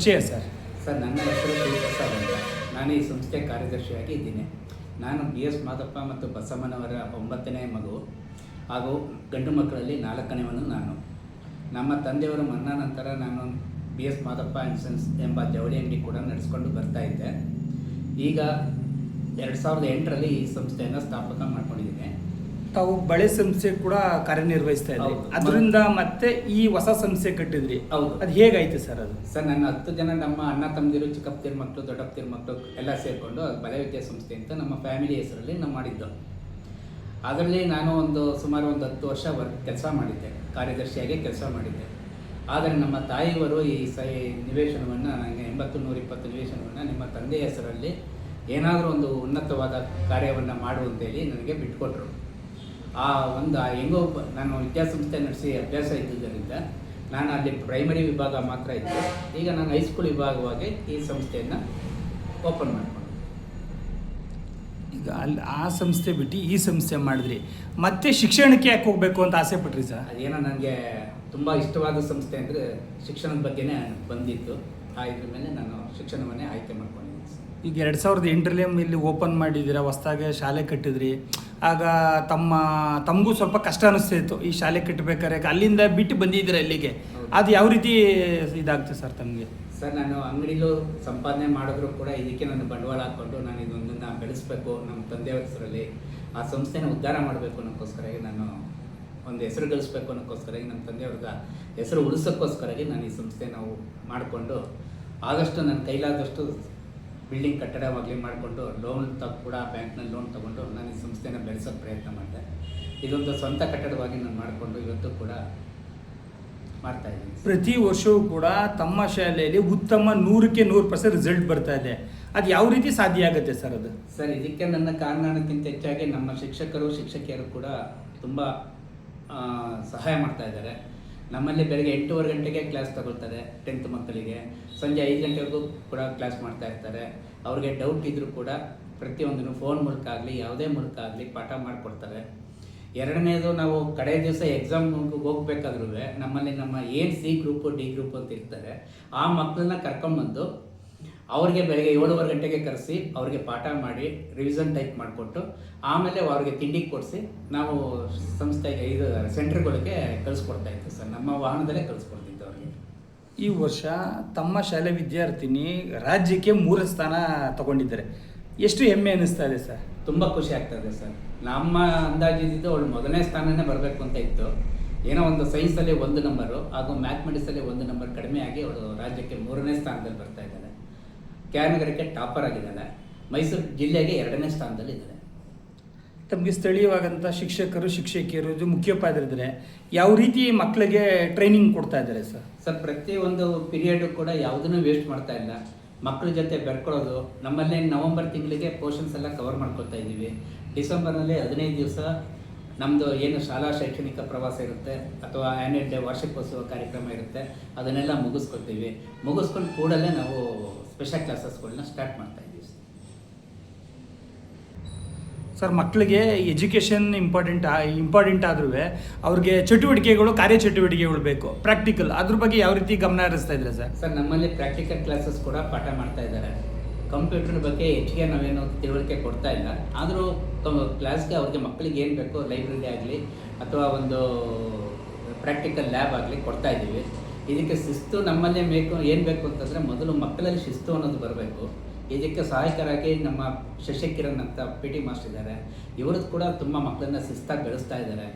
ಪರಿಚಯ sir. Sir, ನನ್ನ ಹೆಸರು ಶಿವಪ್ರಸಾದ್ ಅಂತ. ನಾನು ಈ ಸಂಸ್ಥೆ ಕಾರ್ಯದರ್ಶಿಯಾಗಿ ಇದ್ದೀನಿ. ನಾನು BS ಮಾದಪ್ಪ ಮತ್ತು ಬಸಮ್ಮನವರ 9ನೇ ಮಗು ಹಾಗೂ ಗಂಡು ಮಕ್ಕಳಲ್ಲಿ 4ನೇವನು ನಾನು. ನಮ್ಮ ತಂದೆಯವರ ಮರಣ ನಂತರ ನಾನು BS ಮಾದಪ್ಪ ಆ್ಯಂಡ್ ಸನ್ಸ್ ಎಂಬ ಜವಳಿ ಅಂಗಡಿ ಕೂಡ ನಡೆಸ್ಕೊಂಡು ಬರ್ತಾಯಿದ್ದೆ. ಈಗ 2008ರಲ್ಲಿ ಈ ಸಂಸ್ಥೆಯನ್ನು ಸ್ಥಾಪಕ ಮಾಡ್ಕೊಂಡಿದ್ದೀನಿ. ತಾವು ಬಳೆ ಸಂಸ್ಥೆ ಕೂಡ ಕಾರ್ಯನಿರ್ವಹಿಸ್ತಾ ಇದ್ರಿ, ಅದರಿಂದ ಮತ್ತೆ ಈ ಹೊಸ ಸಂಸ್ಥೆ ಕಟ್ಟಿದ್ರಿ. ಹೌದು. ಅದು ಹೇಗಾಯ್ತು ಸರ್? ಅದು ಸರ್, ನನ್ನ 10 ಜನ ನಮ್ಮ ಅಣ್ಣ ತಮ್ಮದಿರು, ಚಿಕ್ಕಪ್ಪತಿರ ಮಕ್ಕಳು, ದೊಡ್ಡಪ್ಪತಿರ ಮಕ್ಕಳು ಎಲ್ಲ ಸೇರಿಕೊಂಡು ಬಳೆ ವಿದ್ಯಾಸಂಸ್ಥೆ ಅಂತ ನಮ್ಮ ಫ್ಯಾಮಿಲಿ ಹೆಸರಲ್ಲಿ ನಾವು ಮಾಡಿದ್ದು. ಅದರಲ್ಲಿ ನಾನು ಸುಮಾರು 10 ವರ್ಷ ಕೆಲಸ ಮಾಡಿದ್ದೆ, ಕಾರ್ಯದರ್ಶಿಯಾಗಿ ಕೆಲಸ ಮಾಡಿದ್ದೆ. ಆದರೆ ನಮ್ಮ ತಾಯಿಯವರು ಈ ನಿವೇಶನವನ್ನು, ನನಗೆ 80-120 ನಿವೇಶನವನ್ನು ನಿಮ್ಮ ತಂದೆಯ ಹೆಸರಲ್ಲಿ ಏನಾದರೂ ಒಂದು ಉನ್ನತವಾದ ಕಾರ್ಯವನ್ನು ಮಾಡುವಂತೇಳಿ ನನಗೆ ಬಿಟ್ಕೊಟ್ರು. ಹೆಂಗೋ ನಾನು ವಿದ್ಯಾಸಂಸ್ಥೆ ನಡೆಸಿ ಅಭ್ಯಾಸ ಇದ್ದುದರಿಂದ ನಾನು ಅಲ್ಲಿ ಪ್ರೈಮರಿ ವಿಭಾಗ ಮಾತ್ರ ಇತ್ತು. ಈಗ ನಾನು ಹೈಸ್ಕೂಲ್ ವಿಭಾಗವಾಗಿ ಈ ಸಂಸ್ಥೆಯನ್ನು ಓಪನ್ ಮಾಡಿಕೊಂಡು ಈಗ ಅಲ್ಲಿ ಆ ಸಂಸ್ಥೆ ಬಿಟ್ಟು ಈ ಸಂಸ್ಥೆ ಮಾಡಿದ್ರಿ, ಮತ್ತೆ ಶಿಕ್ಷಣಕ್ಕೆ ಯಾಕೆ ಹೋಗಬೇಕು ಅಂತ ಆಸೆ ಪಟ್ರಿ ಸರ್? ಅದೇನೋ ನನಗೆ ತುಂಬ ಇಷ್ಟವಾದ ಸಂಸ್ಥೆ ಅಂದರೆ ಶಿಕ್ಷಣದ ಬಗ್ಗೆನೇ ಬಂದಿತ್ತು. ಇದ್ರ ಮೇಲೆ ನಾನು ಶಿಕ್ಷಣವನ್ನೇ ಆಯ್ಕೆ ಮಾಡ್ಕೊಂಡಿದ್ದೀನಿ. ಈಗ 2008ರಲ್ಲಿ ಇಲ್ಲಿ ಓಪನ್ ಮಾಡಿದ್ದೀರಾ, ಹೊಸ್ದಾಗೆ ಶಾಲೆ ಕಟ್ಟಿದ್ರಿ. ಆಗ ತಮಗೂ ಸ್ವಲ್ಪ ಕಷ್ಟ ಅನಿಸ್ತಿತ್ತು ಈ ಶಾಲೆ ಕಟ್ಟಬೇಕಾದ್ರೆ. ಅಲ್ಲಿಂದ ಬಿಟ್ಟು ಬಂದಿದ್ದೀರಾ ಇಲ್ಲಿಗೆ, ಅದು ಯಾವ ರೀತಿ ಇದಾಗ್ತದೆ ಸರ್ ತಮಗೆ? ಸರ್, ನಾನು ಅಂಗಡಿಲೂ ಸಂಪಾದನೆ ಮಾಡಿದ್ರು ಕೂಡ ಇದಕ್ಕೆ ನಾನು ಬಂಡವಾಳ ಹಾಕ್ಕೊಂಡು ನಾನು ಇದೊಂದನ್ನು ಬೆಳೆಸಬೇಕು, ನಮ್ಮ ತಂದೆಯವ್ರ ಹೆಸರಲ್ಲಿ ಆ ಸಂಸ್ಥೆನ ಉದ್ಧಾರ ಮಾಡಬೇಕು ಅನ್ನೋಕ್ಕೋಸ್ಕರಾಗಿ, ನಾನು ಒಂದು ಹೆಸರು ಗಳಿಸ್ಬೇಕು ಅನ್ನೋಕ್ಕೋಸ್ಕರಾಗಿ, ನಮ್ಮ ತಂದೆಯವ್ರಿಗೆ ಹೆಸರು ಉಳಿಸೋಕ್ಕೋಸ್ಕರಾಗಿ ನಾನು ಈ ಸಂಸ್ಥೆ ನಾವು ಮಾಡಿಕೊಂಡು ಆದಷ್ಟು ನನ್ನ ಕೈಲಾದಷ್ಟು ಬಿಲ್ಡಿಂಗ್ ಕಟ್ಟಡವಾಗಲಿ ಮಾಡಿಕೊಂಡು ಲೋನ್ ಕೂಡ ಬ್ಯಾಂಕ್ನಲ್ಲಿ ಲೋನ್ ತೊಗೊಂಡು ನಾನು ಈ ಸಂಸ್ಥೆನ ಬೆಳೆಸೋಕ್ಕೆ ಪ್ರಯತ್ನ ಮಾಡಿದೆ. ಇದೊಂದು ಸ್ವಂತ ಕಟ್ಟಡವಾಗಿ ನಾನು ಮಾಡಿಕೊಂಡು ಇವತ್ತು ಕೂಡ ಮಾಡ್ತಾಯಿದ್ದೀನಿ. ಪ್ರತಿ ವರ್ಷವೂ ಕೂಡ ತಮ್ಮ ಶಾಲೆಯಲ್ಲಿ ಉತ್ತಮ 100ಕ್ಕೆ 100% ರಿಸಲ್ಟ್ ಬರ್ತಾ ಇದೆ. ಅದು ಯಾವ ರೀತಿ ಸಾಧ್ಯ ಆಗುತ್ತೆ ಸರ್? ಅದು ಸರ್, ಇದಕ್ಕೆ ನನ್ನ ಕಾರಣಕ್ಕಿಂತ ಹೆಚ್ಚಾಗಿ ನಮ್ಮ ಶಿಕ್ಷಕರು ಶಿಕ್ಷಕಿಯರು ಕೂಡ ತುಂಬ ಸಹಾಯ ಮಾಡ್ತಾ ಇದ್ದಾರೆ. ನಮ್ಮಲ್ಲಿ ಬೆಳಗ್ಗೆ 8:15 ಗಂಟೆಗೆ ಕ್ಲಾಸ್ ತಗೊಳ್ತಾರೆ 10th ಮಕ್ಕಳಿಗೆ, ಸಂಜೆ 5 ಗಂಟೆವರೆಗೂ ಕೂಡ ಕ್ಲಾಸ್ ಮಾಡ್ತಾ ಇರ್ತಾರೆ. ಅವ್ರಿಗೆ ಡೌಟ್ ಇದ್ದರೂ ಕೂಡ ಪ್ರತಿಯೊಂದನ್ನು ಫೋನ್ ಮೂಲಕ ಆಗಲಿ ಯಾವುದೇ ಮೂಲಕ ಆಗಲಿ ಪಾಠ ಮಾಡಿಕೊಡ್ತಾರೆ. ಎರಡನೇದು, ನಾವು ಕಡೆ ದಿವಸ ಎಕ್ಸಾಮ್ ಹೋಗ್ಬೇಕಾದ್ರೂ ನಮ್ಮಲ್ಲಿ ಏನು C ಗ್ರೂಪು D ಗ್ರೂಪು ಅಂತ ಇರ್ತಾರೆ, ಆ ಮಕ್ಕಳನ್ನ ಕರ್ಕೊಂಬಂದು ಅವ್ರಿಗೆ ಬೆಳಗ್ಗೆ 7:15 ಗಂಟೆಗೆ ಕರೆಸಿ ಅವ್ರಿಗೆ ಪಾಠ ಮಾಡಿ ರಿವಿಷನ್ ಟೈಪ್ ಮಾಡಿಕೊಟ್ಟು ಆಮೇಲೆ ಅವ್ರಿಗೆ ತಿಂಡಿ ಕೊಡಿಸಿ ನಾವು ಸಂಸ್ಥೆಗೆ ಸೆಂಟ್ರ್ಗಳಿಗೆ ಕಳಿಸ್ಕೊಡ್ತಾ ಇತ್ತು ಸರ್. ನಮ್ಮ ವಾಹನದಲ್ಲೇ ಕಳಿಸ್ಕೊಡ್ತಿದ್ದು ಅವ್ರಿಗೆ. ಈ ವರ್ಷ ತಮ್ಮ ಶಾಲೆ ವಿದ್ಯಾರ್ಥಿನಿ ರಾಜ್ಯಕ್ಕೆ 3 ಸ್ಥಾನ ತಗೊಂಡಿದ್ದಾರೆ. ಎಷ್ಟು ಹೆಮ್ಮೆ ಅನ್ನಿಸ್ತಾ ಇದೆ ಸರ್? ತುಂಬ ಖುಷಿ ಆಗ್ತಾ ಇದೆ ಸರ್. ನಮ್ಮ ಅಂದಾಜಿದ್ದು ಅವಳು 1ನೇ ಸ್ಥಾನನೇ ಬರಬೇಕು ಅಂತ ಇತ್ತು. ಏನೋ ಒಂದು ಸೈನ್ಸಲ್ಲಿ 1 ನಂಬರು ಹಾಗೂ ಮ್ಯಾಥಮೆಟಿಕ್ಸಲ್ಲಿ 1 ನಂಬರ್ ಕಡಿಮೆ ಆಗಿ ಅವಳು ರಾಜ್ಯಕ್ಕೆ 3ನೇ ಸ್ಥಾನದಲ್ಲಿ ಬರ್ತಾ ಇದ್ದಾಳೆ. ಕ್ಯಾನಗರಕ್ಕೆ ಟಾಪರ್ ಆಗಿದ್ದಾಳೆ. ಮೈಸೂರು ಜಿಲ್ಲೆಗೆ 2ನೇ ಸ್ಥಾನದಲ್ಲಿ ಇದ್ದಾಳೆ. ತಮಗೆ ಸ್ಥಳೀಯವಾದಂಥ ಶಿಕ್ಷಕರು ಶಿಕ್ಷಕಿಯರು ಮುಖ್ಯೋಪಾಧ್ಯಾಯರಿದ್ದಾರೆ, ಯಾವ ರೀತಿ ಮಕ್ಕಳಿಗೆ ಟ್ರೈನಿಂಗ್ ಕೊಡ್ತಾ ಇದ್ದಾರೆ ಸರ್? ಸರ್, ಪ್ರತಿಯೊಂದು ಪೀರಿಯಡು ಕೂಡ ಯಾವುದನ್ನು ವೇಸ್ಟ್ ಮಾಡ್ತಾ ಇಲ್ಲ. ಮಕ್ಕಳ ಜೊತೆ ಬೆರ್ಕೊಳ್ಳೋದು. ನಮ್ಮಲ್ಲಿ ನವಂಬರ್ ತಿಂಗಳಿಗೆ ಪೋರ್ಷನ್ಸ್ ಎಲ್ಲ ಕವರ್ ಮಾಡ್ಕೊಳ್ತಾ ಇದ್ದೀವಿ. ಡಿಸೆಂಬರ್ನಲ್ಲಿ 15 ದಿವಸ ನಮ್ಮದು ಏನು ಶಾಲಾ ಶೈಕ್ಷಣಿಕ ಪ್ರವಾಸ ಇರುತ್ತೆ ಅಥವಾ ಆ್ಯನ್ಯುವಲ್ ಡೇ ವಾರ್ಷಿಕೋತ್ಸವ ಕಾರ್ಯಕ್ರಮ ಇರುತ್ತೆ, ಅದನ್ನೆಲ್ಲ ಮುಗಿಸ್ಕೊಳ್ತೀವಿ. ಮುಗಿಸ್ಕೊಂಡು ಕೂಡಲೇ ನಾವು ಸ್ಪೆಷಲ್ ಕ್ಲಾಸಸ್ಗಳನ್ನ ಸ್ಟಾರ್ಟ್ ಮಾಡ್ತಾ ಇದ್ದೀವಿ ಸರ್. ಮಕ್ಕಳಿಗೆ ಎಜುಕೇಷನ್ ಇಂಪಾರ್ಟೆಂಟ್ ಆದ್ರೂ ಅವ್ರಿಗೆ ಚಟುವಟಿಕೆಗಳು, ಕಾರ್ಯಚಟುವಟಿಕೆಗಳು ಬೇಕು, ಪ್ರಾಕ್ಟಿಕಲ್. ಅದ್ರ ಬಗ್ಗೆ ಯಾವ ರೀತಿ ಗಮನ ಹರಿಸ್ತಾ ಇದ್ದಾರೆ ಸರ್? ಸರ್, ನಮ್ಮಲ್ಲಿ ಪ್ರಾಕ್ಟಿಕಲ್ ಕ್ಲಾಸಸ್ ಕೂಡ ಪಾಠ ಮಾಡ್ತಾ ಇದ್ದಾರೆ. ಕಂಪ್ಯೂಟರ್ ಬಗ್ಗೆ ಹೆಚ್ಚಿಗೆ ನಾವೇನು ತಿಳುವಳಿಕೆ ಕೊಡ್ತಾ ಇಲ್ಲ, ಆದರೂ ಕ್ಲಾಸ್ಗೆ ಅವ್ರಿಗೆ ಮಕ್ಕಳಿಗೆ ಏನು ಬೇಕೋ ಲೈಬ್ರರಿ ಆಗಲಿ ಅಥವಾ ಒಂದು ಪ್ರಾಕ್ಟಿಕಲ್ ಲ್ಯಾಬ್ ಆಗಲಿ ಕೊಡ್ತಾ ಇದ್ದೀವಿ. ಇದಕ್ಕೆ ಶಿಸ್ತು ನಮ್ಮಲ್ಲೇ ಏನು ಬೇಕು ಅಂತಂದರೆ ಮೊದಲು ಮಕ್ಕಳಲ್ಲಿ ಶಿಸ್ತು ಅನ್ನೋದು ಬರಬೇಕು. ಇದಕ್ಕೆ ಸಹಾಯಕರಾಗಿ ನಮ್ಮ ಶಶಿಕಿರಣ್ ಅಂತ PT ಮಾಸ್ಟರ್ ಇದ್ದಾರೆ. ಇವ್ರದ್ದು ಕೂಡ ತುಂಬ ಮಕ್ಕಳನ್ನ ಶಿಸ್ತಾಗಿ ಬೆಳೆಸ್ತಾ ಇದ್ದಾರೆ.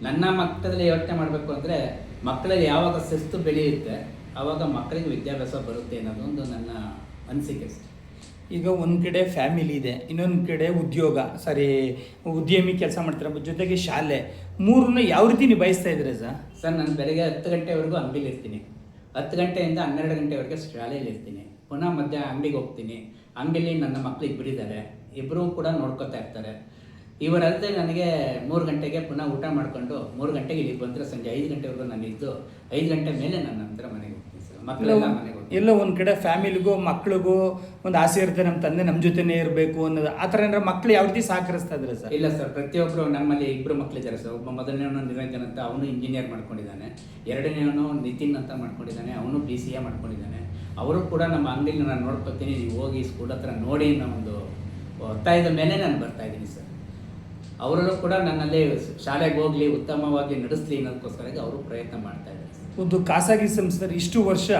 ನನ್ನ ಮಟ್ಟದಲ್ಲಿ ಯೋಚನೆ ಮಾಡಬೇಕು ಅಂದರೆ ಮಕ್ಕಳಲ್ಲಿ ಯಾವಾಗ ಶಿಸ್ತು ಬೆಳೆಯುತ್ತೆ ಆವಾಗ ಮಕ್ಕಳಿಗೆ ವಿದ್ಯಾಭ್ಯಾಸ ಬರುತ್ತೆ ಅನ್ನೋದೊಂದು ನನ್ನ ಅನಿಸಿಕೆ. ಈಗ ಒಂದು ಕಡೆ ಫ್ಯಾಮಿಲಿ ಇದೆ, ಇನ್ನೊಂದು ಕಡೆ ಉದ್ಯಮಿ ಕೆಲಸ ಮಾಡ್ತಾರೆ, ಜೊತೆಗೆ ಶಾಲೆ, 3ನ್ನ ಯಾವ ರೀತಿ ನಿಭಾಯಿಸ್ತಾ ಇದ್ದಾರೆ ಸರ್? ಸರ್, ನಾನು ಬೆಳಗ್ಗೆ 10 ಗಂಟೆವರೆಗೂ ಅಂಗಡಿಲಿ ಇರ್ತೀನಿ. 10 ಗಂಟೆಯಿಂದ 12 ಗಂಟೆವರೆಗೆ ಶಾಲೆಯಲ್ಲಿ ಇರ್ತೀನಿ. ಪುನಃ ಮಧ್ಯಾಹ್ನ ಅಂಗಡಿಗೆ ಹೋಗ್ತೀನಿ. ಅಂಗಡಿಲಿ ನನ್ನ ಮಕ್ಕಳು ಇಬ್ಬರಿದ್ದಾರೆ, ಇಬ್ಬರೂ ಕೂಡ ನೋಡ್ಕೊತಾ ಇರ್ತಾರೆ. ಇವರಲ್ಲದೆ ನನಗೆ 3 ಗಂಟೆಗೆ ಪುನಃ ಊಟ ಮಾಡಿಕೊಂಡು 3 ಗಂಟೆಗೆ ಇಲ್ಲಿಗೆ ಬಂದರೆ ಸಂಜೆ 5 ಗಂಟೆವರೆಗೂ ನಾನು ಇದ್ದು 5 ಗಂಟೆ ಮೇಲೆ ನನ್ನ ನಂತರ ಮನೆಗೆ ಹೋಗ್ತೀನಿ ಸರ್. ಮಕ್ಕಳೆಲ್ಲ ಮನೆಗೆ ಹೋಗ್ತೀನಿ. ಎಲ್ಲ ಒಂದು ಕಡೆ ಫ್ಯಾಮಿಲಿಗೂ ಮಕ್ಕಳಿಗೂ ಒಂದು ಆಸೆ ಇರುತ್ತೆ, ನಮ್ಮ ತಂದೆ ನಮ್ಮ ಜೊತೆನೇ ಇರಬೇಕು ಅನ್ನೋದು. ಆ ಥರ ಏನಾರ ಮಕ್ಕಳು ಯಾವ ರೀತಿ ಸಹಕರಿಸ್ತಾ ಇದ್ದಾರೆ ಸರ್? ಇಲ್ಲ ಸರ್, ಪ್ರತಿಯೊಬ್ಬರು ನಮ್ಮಲ್ಲಿ 2 ಮಕ್ಕಳಿದ್ದಾರೆ ಸರ್. ಒಬ್ಬ ಮೊದಲನೇವನು ನಿರಂಜನ್ ಅಂತ, ಅವನು ಇಂಜಿನಿಯರ್ ಮಾಡ್ಕೊಂಡಿದ್ದಾನೆ. ಎರಡನೇವನು ನಿತಿನ್ ಅಂತ ಮಾಡ್ಕೊಂಡಿದ್ದಾನೆ, ಅವನು BCA ಮಾಡ್ಕೊಂಡಿದ್ದಾನೆ. ಅವರು ಕೂಡ ನಮ್ಮ ಅಂಗಡಿನ ನಾನು ನೋಡ್ಕೊತೀನಿ, ನೀವು ಹೋಗಿ ಸ್ಕೂಲ್ ಹತ್ರ ನೋಡಿ ಅನ್ನೋ ಒಂದು ಒತ್ತಾಯದ ಮೇಲೆ ನಾನು ಬರ್ತಾ ಇದ್ದೀನಿ ಸರ್. ಅವರಲ್ಲೂ ಕೂಡ ನನ್ನಲ್ಲಿ ಶಾಲೆಗೆ ಹೋಗಲಿ, ಉತ್ತಮವಾಗಿ ನಡೆಸಲಿ ಅನ್ನೋದಕ್ಕೋಸ್ಕರ ಅವರು ಪ್ರಯತ್ನ ಮಾಡ್ತಾ ಇದ್ದಾರೆ ಸರ್. ಒಂದು ಖಾಸಗಿ ಸಂಸ್ಥೆ ಇಷ್ಟು ವರ್ಷ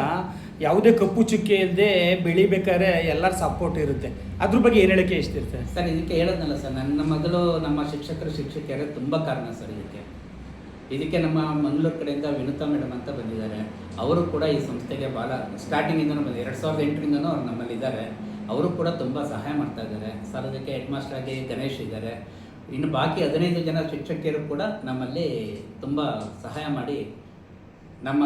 ಯಾವುದೇ ಕಪ್ಪು ಚುಕ್ಕೆ ಇಲ್ಲದೆ ಬೆಳಿಬೇಕಾದ್ರೆ ಎಲ್ಲರ ಸಪೋರ್ಟ್ ಇರುತ್ತೆ, ಅದ್ರ ಬಗ್ಗೆ ಏನು ಹೇಳಕ್ಕೆ ಇಷ್ಟಿರ್ತದೆ ಸರ್? ಇದಕ್ಕೆ ಹೇಳೋದಲ್ಲ ಸರ್, ನನ್ನ ಮಗಳು ನಮ್ಮ ಶಿಕ್ಷಕಿಯರೇ ತುಂಬ ಕಾರಣ ಸರ್ ಇದಕ್ಕೆ ನಮ್ಮ ಮಂಗಳೂರು ಕಡೆಯಿಂದ ವಿನುತಾ ಮೇಡಮ್ ಅಂತ ಬಂದಿದ್ದಾರೆ. ಅವರು ಕೂಡ ಈ ಸಂಸ್ಥೆಗೆ ಭಾಳ ಸ್ಟಾರ್ಟಿಂಗಿಂದನೂ ಬಂದು 2008ರಿಂದನೂ ಅವ್ರು ನಮ್ಮಲ್ಲಿದ್ದಾರೆ. ಅವರು ಕೂಡ ತುಂಬ ಸಹಾಯ ಮಾಡ್ತಾ ಇದ್ದಾರೆ ಸರ್. ಅದಕ್ಕೆ ಹೆಡ್ ಮಾಸ್ಟರ್ ಆಗಿ ಗಣೇಶ್ ಇದ್ದಾರೆ. ಇನ್ನು ಬಾಕಿ 15 ಜನ ಶಿಕ್ಷಕಿಯರು ಕೂಡ ನಮ್ಮಲ್ಲಿ ತುಂಬ ಸಹಾಯ ಮಾಡಿ ನಮ್ಮ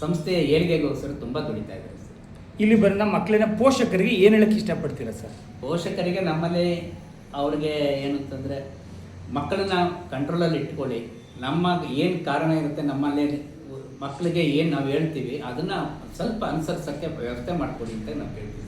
ಸಂಸ್ಥೆಯ ಏಳಿಗೆಗೋಸ್ಕರ ತುಂಬ ದುಡಿತಾ ಇದ್ದಾರೆ ಸರ್. ಇಲ್ಲಿ ಬಂದ ಮಕ್ಕಳಿನ ಪೋಷಕರಿಗೆ ಏನು ಹೇಳಕ್ಕೆ ಇಷ್ಟಪಡ್ತೀರಾ ಸರ್? ಪೋಷಕರಿಗೆ ನಮ್ಮಲ್ಲಿ ಅವ್ರಿಗೆ ಏನು ಅಂತಂದರೆ, ಮಕ್ಕಳನ್ನ ಕಂಟ್ರೋಲಲ್ಲಿ ಇಟ್ಕೊಳ್ಳಿ, ನಮ್ಮ ಏನು ಕಾರಣ ಇರುತ್ತೆ ನಮ್ಮಲ್ಲಿ ಮಕ್ಕಳಿಗೆ ಏನು ನಾವು ಹೇಳ್ತೀವಿ ಅದನ್ನು ಸ್ವಲ್ಪ ಅನುಸರಿಸೋಕ್ಕೆ ವ್ಯವಸ್ಥೆ ಮಾಡಿಕೊಡಿ ಅಂತ ನಾವು ಹೇಳ್ತೀವಿ.